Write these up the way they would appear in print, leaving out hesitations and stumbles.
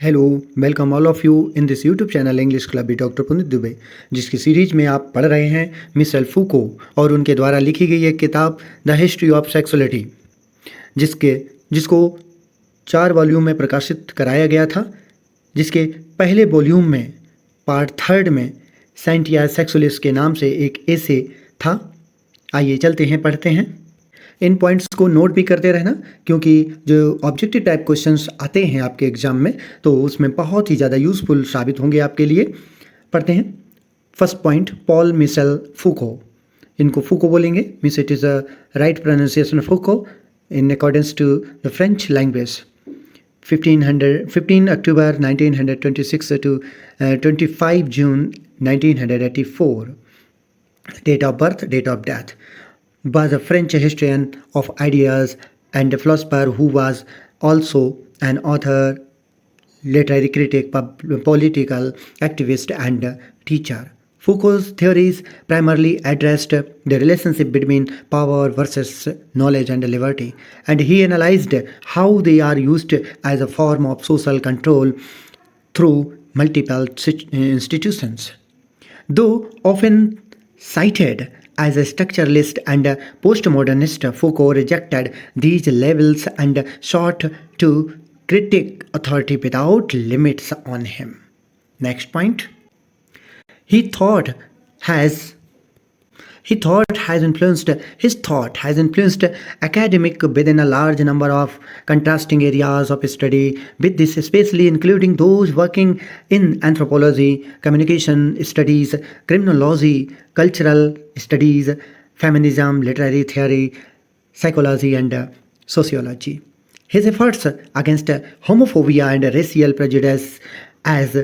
Hello, welcome all of you in this YouTube channel English club with doctor Puneet Dubey, जिसकी series में आप पढ़ रहे हैं मिशेल फूको और उनके द्वारा लिखी गई एक किताब द हिस्ट्री ऑफ सेक्सुअलिटी, जिसको 4 वॉल्यूम में प्रकाशित कराया गया था। जिसके पहले वॉल्यूम में पार्ट 3 में सेंटिया सेक्सुअलिस के नाम से एक एसे था। आइए चलते हैं, पढ़ते हैं। इन पॉइंट्स को नोट भी करते रहना, क्योंकि जो ऑब्जेक्टिव टाइप क्वेश्चंस आते हैं आपके एग्जाम में तो उसमें बहुत ही ज़्यादा यूजफुल साबित होंगे आपके लिए। पढ़ते हैं। First point, Paul Michel Foucault. इनको फूको बोलेंगे, means it is a right pronunciation Foucault in accordance to the French language. 15 October 1926 to 25 June 1984. Date of birth, date of death. Was a French historian of ideas and a philosopher who was also an author, literary critic, political activist, and teacher. Foucault's theories primarily addressed the relationship between power versus knowledge and liberty, and he analyzed how they are used as a form of social control through multiple institutions. Though often cited as a structuralist and a postmodernist, Foucault rejected these labels and sought to critique authority without limits on him. Next point. His thought has influenced academic within a large number of contrasting areas of study, with this especially including those working in anthropology, communication studies, criminology, cultural studies, feminism, literary theory, psychology, and sociology. His efforts against homophobia and racial prejudice, as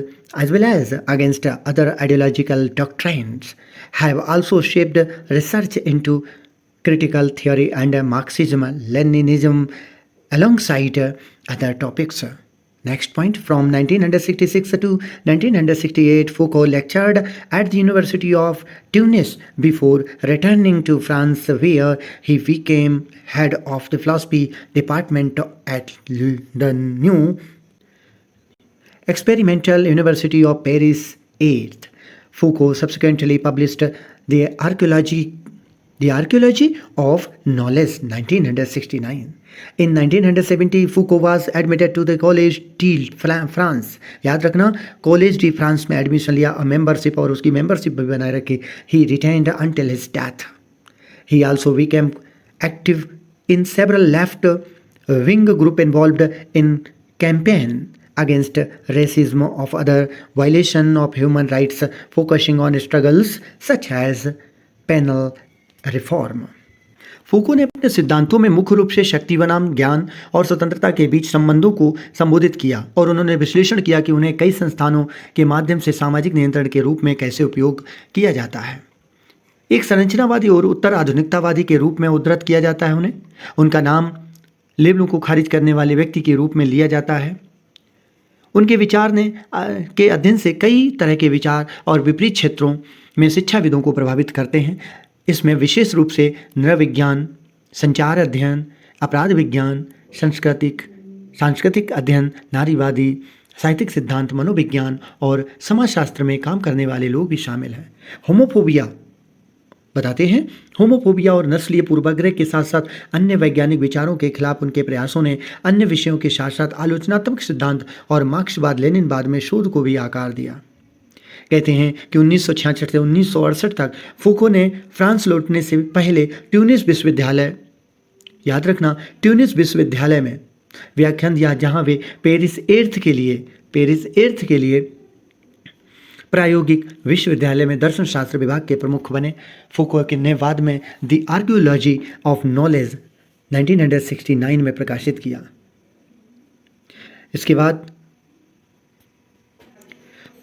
well as against other ideological doctrines, have also shaped research into critical theory and Marxism-Leninism alongside other topics. Next point, from 1966 to 1968, Foucault lectured at the University of Tunis before returning to France, where he became head of the philosophy department at the new Experimental University of Paris 8th. Foucault subsequently published The Archaeology of Knowledge 1969. In 1970, Foucault was admitted to the Collège de France. याद रखना, Collège de France में admission लिया, membership और उसकी membership भी बनाए रखी. He retained until his death. He also became active in several left-wing groups involved in campaign against racism of other violation of human rights, focusing on struggles such as penal reform. फूको ने अपने सिद्धांतों में मुख्य रूप से शक्ति बनाम ज्ञान और स्वतंत्रता के बीच संबंधों को संबोधित किया, और उन्होंने विश्लेषण किया कि उन्हें कई संस्थानों के माध्यम से सामाजिक नियंत्रण के रूप में कैसे उपयोग किया जाता है। एक संरचनावादी और उत्तर आधुनिकतावादी के रूप में उद्धृत किया जाता है उन्हें। उनका नाम लेबलों को खारिज करने वाले व्यक्ति के रूप में लिया जाता है। उनके विचार के अध्ययन से कई तरह के विचार और विपरीत क्षेत्रों में शिक्षाविदों को प्रभावित करते हैं। इसमें विशेष रूप से नृविज्ञान, संचार अध्ययन, अपराध विज्ञान, सांस्कृतिक अध्ययन, नारीवादी, साहित्यिक सिद्धांत, मनोविज्ञान और समाजशास्त्र में काम करने वाले लोग भी शामिल हैं। होमोफोबिया बताते हैं, होमोफोबिया और नस्लीय पूर्वाग्रह के साथ साथ अन्य वैज्ञानिक विचारों के खिलाफ उनके प्रयासों ने अन्य विषयों के साथ साथ आलोचनात्मक सिद्धांत और मार्क्सवाद लेनिनवाद में शोध को भी आकार दिया। कहते हैं कि 1966 से 1968 तक फूको ने फ्रांस लौटने से पहले ट्यूनिस विश्वविद्यालय, याद रखना, ट्यूनिस विश्वविद्यालय में व्याख्यान दिया, जहाँ वे पेरिस एर्थ के लिए प्रायोगिक विश्वविद्यालय में दर्शन शास्त्र विभाग के प्रमुख बने। फूको ने बाद में द आर्कियोलॉजी ऑफ नॉलेज 1969 में प्रकाशित किया। इसके बाद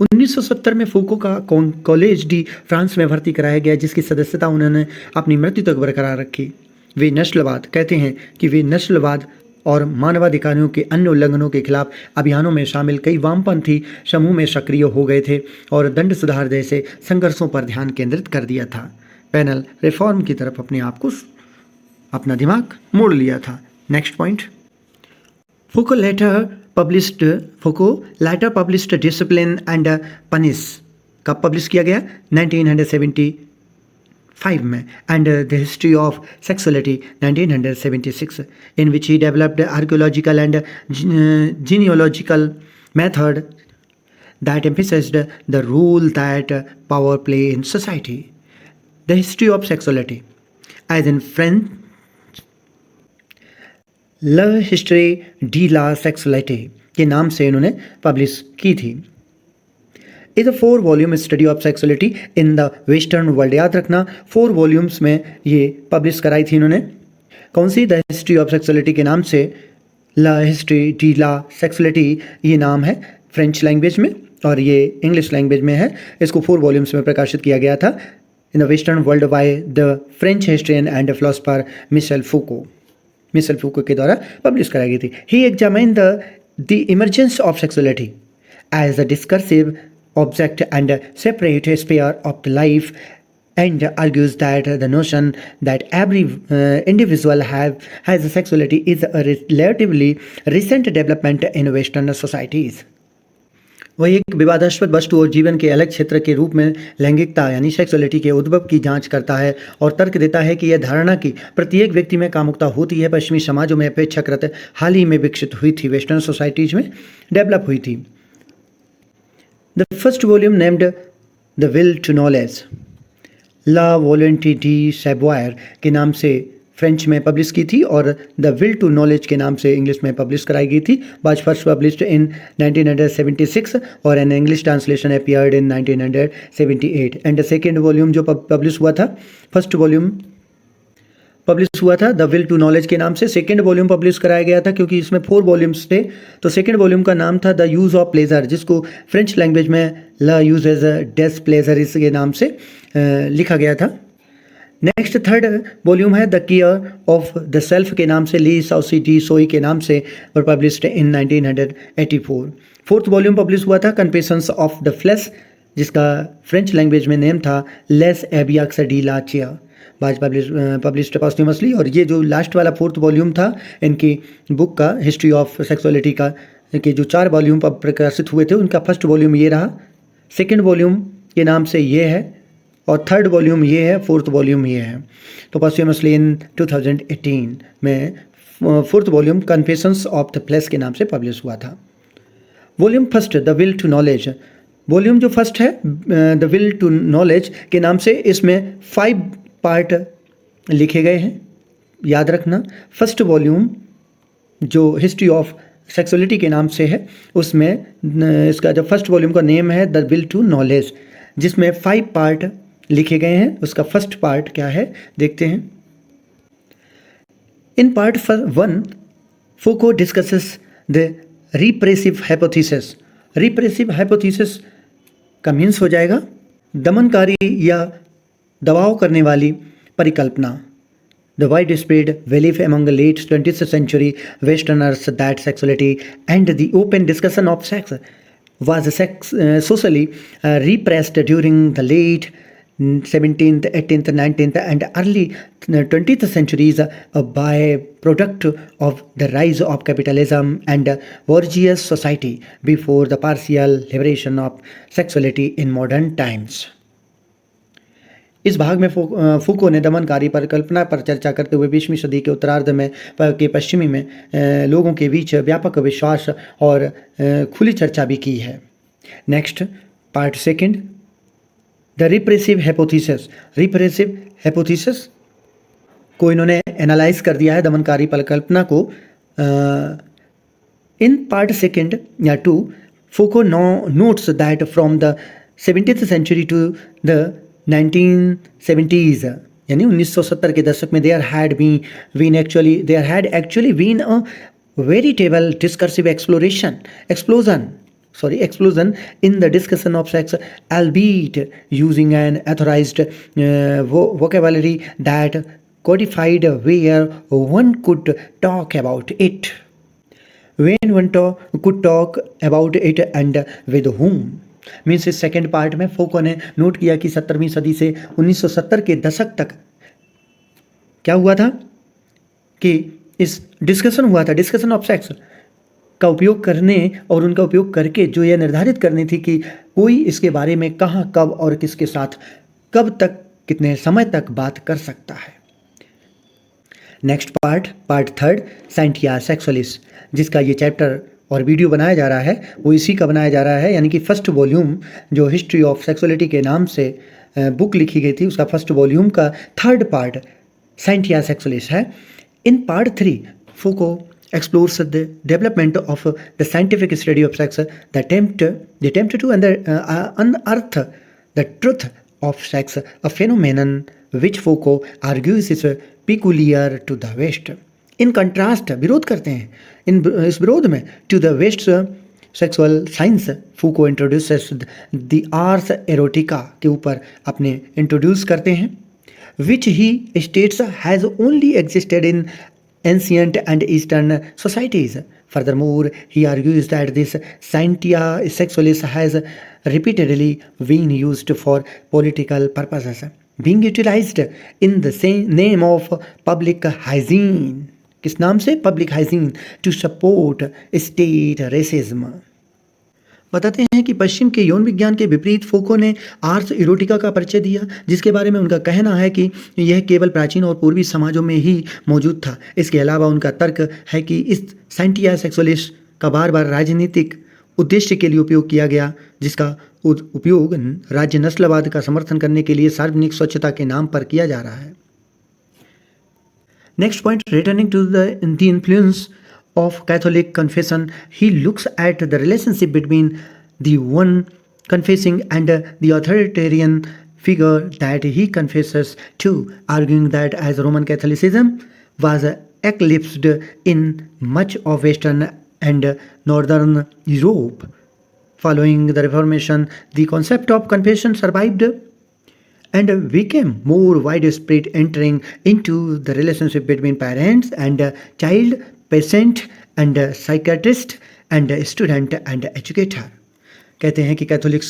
1970 में फूको का कॉलेज डी फ्रांस में भर्ती कराया गया, जिसकी सदस्यता उन्होंने अपनी मृत्यु तक बरकरार रखी। वे नस्लवाद, कहते हैं कि वे नस्लवाद और मानवाधिकारों के अन्य उल्लंघनों के खिलाफ अभियानों में शामिल कई वामपंथी समूह में सक्रिय हो गए थे और दंड सुधार जैसे संघर्षों पर ध्यान केंद्रित कर दिया था। पेनल रिफॉर्म की तरफ अपना दिमाग मोड़ लिया था। Next point, Foucault later published Foucault later published Discipline and Punish. कब पब्लिश किया गया? 1975 में. And the History of Sexuality 1976, in which he developed archaeological and genealogical method that emphasized the role that power play in society. The History of Sexuality, as in French La Histoire de la Sexualité के नाम से इन्होंने publish की थी. Is a 4 volume study of sexuality in the western world. याद रखना 4 volumes में ये पब्लिश कराई थी इन्होंने. कौन सी? द हिस्ट्री ऑफ सेक्सुअलिटी के नाम से. ला हिस्ट्री डी ला सेक्सुअलिटी ये नाम है फ्रेंच लैंग्वेज में और ये इंग्लिश लैंग्वेज में है. इसको 4 वॉल्यूम्स में प्रकाशित किया गया था in the western world by the French historian and philosopher Michel Foucault. Michel Foucault के द्वारा पब्लिश कराई गई थी. He examine the emergence of sexuality as a discursive object and separate sphere of the life, and argues that the notion that every individual has a sexuality is a relatively recent development in Western societies. वही एक विवादास्पद वस्तु और जीवन के अलग क्षेत्र के रूप में लैंगिकता यानी सेक्सुअलिटी के उद्भव की जांच करता है और तर्क देता है कि यह धारणा कि प्रत्येक व्यक्ति में कामुकता होती है पश्चिमी समाजों में अपेक्षाकृत हाल ही में विकसित हुई थी, वेस्टर्न सोसाइटीज में डेवलप हुई थी. The first volume, named The Will to Knowledge, La Volonté de Savoir के नाम से फ्रेंच में पब्लिश की थी और द विल टू नॉलेज के नाम से इंग्लिश में पब्लिश कराई गई थी. वाज फर्स्ट पब्लिश्ड इन 1976 और an English translation appeared in 1978. And the second volume जो पब्लिश हुआ था, फर्स्ट वॉल्यूम पब्लिश हुआ था द विल टू नॉलेज के नाम से. सेकेंड वॉल्यूम पब्लिश कराया गया था क्योंकि इसमें 4 वॉल्यूम्स थे, तो सेकेंड वॉल्यूम का नाम था द यूज़ ऑफ प्लेजर, जिसको फ्रेंच लैंग्वेज में ला यूज एज डेस प्लेजर इसके नाम से लिखा गया था. नेक्स्ट थर्ड वॉल्यूम है the care of the self के नाम से, ली साउसी डी सोई के नाम से, और published in 1984. Fourth volume publish हुआ था कन्फेशंस ऑफ द फ्लेश, जिसका फ्रेंच लैंग्वेज में नेम था लेस एबियाक्स डी ला चिया, बाज पब्लिश्ड पोस्टमसली. और ये जो लास्ट वाला 4th वॉल्यूम था इनकी बुक का हिस्ट्री ऑफ सेक्सुअलिटी का, के जो 4 वॉल्यूम प्रकाशित हुए थे उनका फर्स्ट वॉल्यूम ये रहा, सेकेंड वॉल्यूम के नाम से ये है, और थर्ड वॉल्यूम ये है, 4th वॉल्यूम ये है. तो पोस्टमसली इन 2018 में 4th volume confessions of the flesh के नाम से पब्लिश हुआ था. Volume first the will to knowledge, volume जो फर्स्ट है द विल टू नॉलेज के नाम से, इसमें 5 पार्ट लिखे गए हैं. याद रखना फर्स्ट वॉल्यूम जो हिस्ट्री ऑफ सेक्सुअलिटी के नाम से है उसमें इसका जो फर्स्ट वॉल्यूम का नेम है द विल टू नॉलेज, जिसमें 5 पार्ट लिखे गए हैं. उसका फर्स्ट पार्ट क्या है देखते हैं. In part 1 Foucault discusses the repressive hypothesis. Repressive hypothesis का मीन्स हो जाएगा दमनकारी या दबाव करने वाली परिकल्पना. The widespread belief among the late 20th century Westerners that sexuality and the open discussion of sex was socially repressed during the late 17th, 18th, 19th and early 20th centuries, a byproduct of the rise of capitalism and bourgeois society before the partial liberation of sexuality in modern times. इस भाग में फूको ने दमनकारी परिकल्पना पर चर्चा करते हुए 20वीं सदी के उत्तरार्ध में के पश्चिमी में लोगों के बीच व्यापक विश्वास और खुली चर्चा भी की है. Next part second the repressive hypothesis. Repressive hypothesis को इन्होंने एनालाइज कर दिया है दमनकारी परिकल्पना को. इन पार्ट सेकंड या 2 Foucault notes that from the 17th century to the 1970s यानी 1970 के दशक में there had actually been a veritable discursive explosion in the discussion of sex, albeit using an authorized vocabulary that codified where one could talk about it, when one could talk about it and with whom. Means इस second part में फूको ने note किया कि 17वीं सदी से 1970 के दशक तक क्या हुआ था कि इस डिस्कशन हुआ था, डिस्कशन ऑफ सेक्स का उपयोग करने और उनका उपयोग करके जो यह निर्धारित करनी थी कि कोई इसके बारे में कहाँ, कब और किसके साथ, कब तक, कितने समय तक बात कर सकता है। नेक्स्ट पार्ट थर्ड, साइंटिया सेक्सुअलिस, जिसका ये चैप्टर और वीडियो बनाया जा रहा है वो इसी का बनाया जा रहा है, यानी कि फर्स्ट वॉल्यूम जो हिस्ट्री ऑफ सेक्सुअलिटी के नाम से बुक लिखी गई थी उसका फर्स्ट वॉल्यूम का थर्ड पार्ट साइंटिया सेक्सुअलिस है। In part 3 फूको explores the development of the scientific study of sex, the attempt to unearth the truth of sex, a phenomenon which Foucault argues is peculiar to the West. In contrast, विरोध करते हैं इस विरोध में to the West's sexual science, Foucault introduces the ars erotica के ऊपर अपने introduce करते हैं, which he states has only existed in ancient and eastern societies. Furthermore, he argues that this scientia sexualis has repeatedly been used for political purposes, being utilized in the same name of public hygiene. किस नाम से? Public hygiene, to support state racism. बताते हैं कि पश्चिम के यौन विज्ञान के विपरीत फोको ने आर्स इरोटिका का परिचय दिया, जिसके बारे में उनका कहना है कि यह केवल प्राचीन और पूर्वी समाजों में ही मौजूद था। इसके अलावा उनका तर्क है कि इस साइंटिया सेक्सुअलिस का बार बार राजनीतिक उद्देश्य के लिए उपयोग किया गया, जिसका उपयोग राज्य नस्लवाद का समर्थन करने के लिए सार्वजनिक स्वच्छता के नाम पर किया जा रहा है। Next point, returning to the influence of Catholic confession, he looks at the relationship between the one confessing and the authoritarian figure that he confesses to, arguing that as Roman Catholicism was eclipsed in much of Western and Northern Europe following the Reformation, the concept of confession survived and became more widespread, entering into the relationship between parents and child, patient and psychiatrist and student and educator. कहते हैं कि Catholic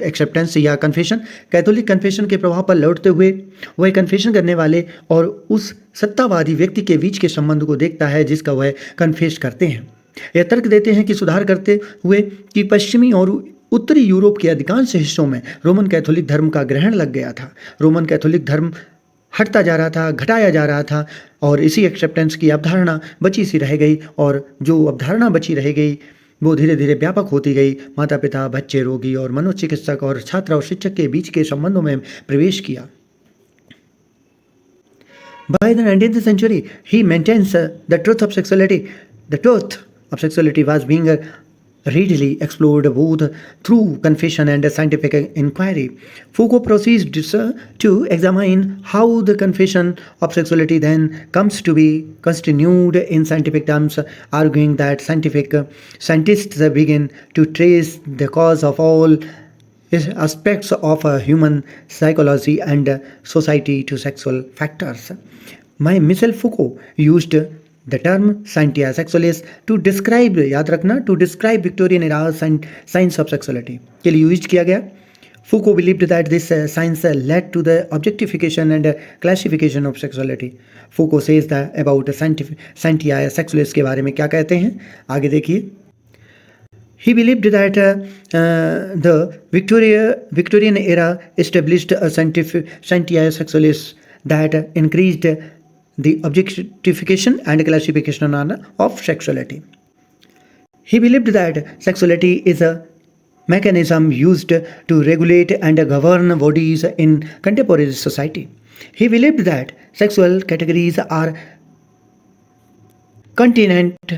acceptance या confession, Catholic confession के प्रभाव पर लौटते हुए वह कन्फेशन करने वाले और उस सत्तावादी व्यक्ति के बीच के संबंध को देखता है जिसका वह कन्फेस करते हैं। यह तर्क देते हैं कि सुधार करते हुए कि पश्चिमी और उत्तरी यूरोप के अधिकांश हिस्सों में रोमन कैथोलिक धर्म का ग्रहण लग गया था। रोमन कैथोलिक धर्म हटता जा रहा था, घटाया जा रहा था और इसी एक्सेप्टेंस की अवधारणा बची सी रह गई, और जो अवधारणा बची रह गई वो धीरे धीरे व्यापक होती गई। माता पिता, बच्चे, रोगी और मनोचिकित्सक और छात्र और शिक्षक के बीच के संबंधों में प्रवेश किया। By the 19th century, he maintains the truth of sexuality. The truth of sexuality was being readily explored both through confession and scientific inquiry. Foucault proceeds to examine how the confession of sexuality then comes to be constituted in scientific terms, arguing that scientists begin to trace the cause of all aspects of human psychology and society to sexual factors. Michel Foucault used the term scientia sexualis to describe, याद रखना, to describe Victorian era science of sexuality के लिए use किया गया। Foucault believed that this science led to the objectification and classification of sexuality. Foucault says that about scientia sexualis के बारे में क्या कहते हैं, आगे देखिए। He believed that the Victorian era established a scientia sexualis that increased the objectification and classification of sexuality. He believed that sexuality is a mechanism used to regulate and govern bodies in contemporary society. He believed that sexual categories are continent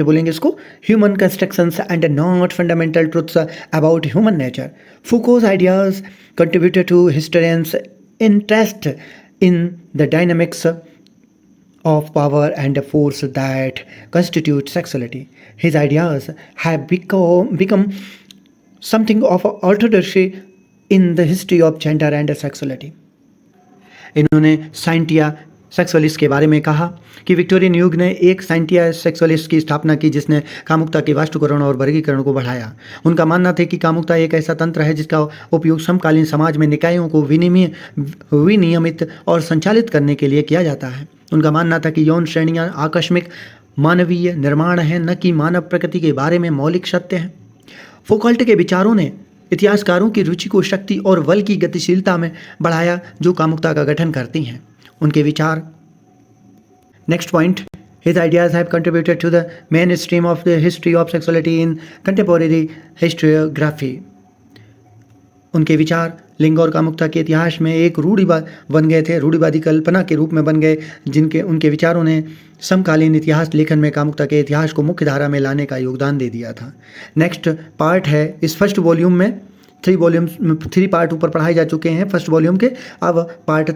बोलेंगे इसको, human constructions and not fundamental truths about human nature. Foucault's ideas contributed to historians' interest in the dynamics of power and force that constitute sexuality. His ideas have become something of orthodoxy in the history of gender and sexuality. इन्होंने scientia सेक्सुअलिस्ट के बारे में कहा कि Victorian युग ने एक scientia सेक्सुअलिस्ट की स्थापना की जिसने कामुकता के वास्तुकरण और वर्गीकरण को बढ़ाया। उनका मानना था कि कामुकता एक ऐसा तंत्र है जिसका उपयोग समकालीन समाज में निकायों को विनियमित और संचालित करने के लिए किया जाता है। उनका मानना था कि यौन श्रेणियाँ आकस्मिक मानवीय निर्माण हैं, न कि मानव प्रकृति के बारे में मौलिक सत्य हैं। फौकॉल्ट के विचारों ने इतिहासकारों की रुचि को शक्ति और बल की गतिशीलता में बढ़ाया जो कामुकता का गठन करती हैं। उनके विचार, next point, his ideas have contributed to the mainstream of the history of sexuality in contemporary historiography। उनके विचार लिंग और कामुकता के इतिहास में एक रूढ़िवाद बन गए थे, रूढ़िवादी कल्पना के रूप में बन गए, जिनके उनके विचारों ने समकालीन इतिहास लेखन में कामुकता के इतिहास को मुख्य धारा में लाने का योगदान दे दिया था। नेक्स्ट पार्ट है इस फर्स्ट वॉल्यूम में, 3 पार्ट ऊपर पढ़ाए जा चुके हैं फर्स्ट वॉल्यूम के। अब पार्ट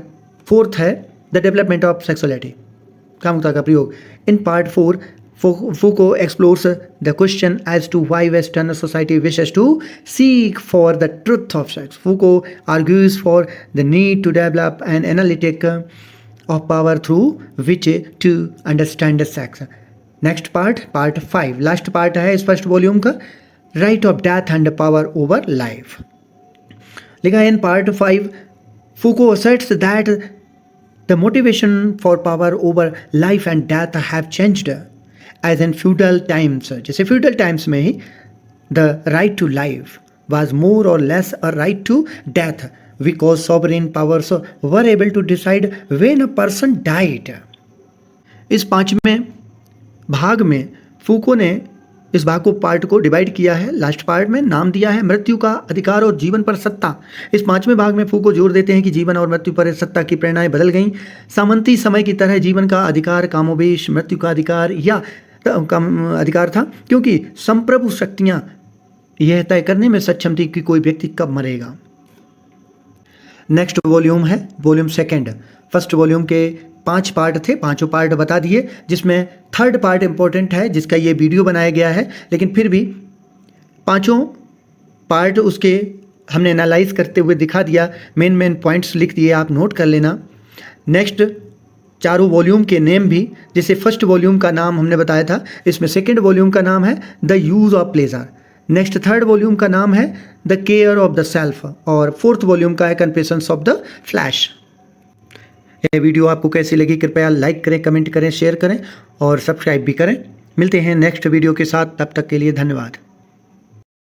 4 है द डेवलपमेंट ऑफ सेक्सुअलिटी, कामुकता का प्रयोग। In part 4 Foucault explores the question as to why Western society wishes to seek for the truth of sex. Foucault argues for the need to develop an analytic of power through which to understand sex. Next part 5, last part है इस first volume का, right of death and power over life. लिखा है in part 5, Foucault asserts that the motivation for power over life and death have changed as in feudal times। जैसे feudal times में ही the right to life was more or less a right to death because sovereign powers were able to decide when a person died। इस 5वें भाग में फूको ने इस भाग को पार्ट को डिवाइड किया है। लास्ट पार्ट में नाम दिया है मृत्यु का अधिकार और जीवन पर सत्ता। इस 5वें भाग में फूको जोर देते हैं कि जीवन और मृत्यु पर सत्ता की प्रेरणाएं बदल गईं। सामंती समय की तरह जीवन का अधिकार कामोवेश मृत्यु का अधिकार या अधिकार था, क्योंकि संप्रभु शक्तियां यह तय करने में सक्षम थी कि कोई व्यक्ति कब मरेगा। नेक्स्ट वॉल्यूम है वॉल्यूम 2। फर्स्ट वॉल्यूम के 5 पार्ट थे, 5 पार्ट बता दिए, जिसमें 3rd पार्ट इंपॉर्टेंट है जिसका ये वीडियो बनाया गया है, लेकिन फिर भी 5 पार्ट उसके हमने एनालाइज करते हुए दिखा दिया, मेन पॉइंट्स लिख दिए, आप नोट कर लेना। नेक्स्ट 4 वॉल्यूम के नेम भी, जैसे फर्स्ट वॉल्यूम का नाम हमने बताया था, इसमें 2nd वॉल्यूम का नाम है the use of pleasure. Next 3rd volume का नाम है the care of the self, और 4th वॉल्यूम का है कन्फेशंस ऑफ द फ्लैश। ये वीडियो आपको कैसी लगी कृपया लाइक करें, कमेंट करें, शेयर करें और सब्सक्राइब भी करें। मिलते हैं नेक्स्ट वीडियो के साथ, तब तक के लिए धन्यवाद।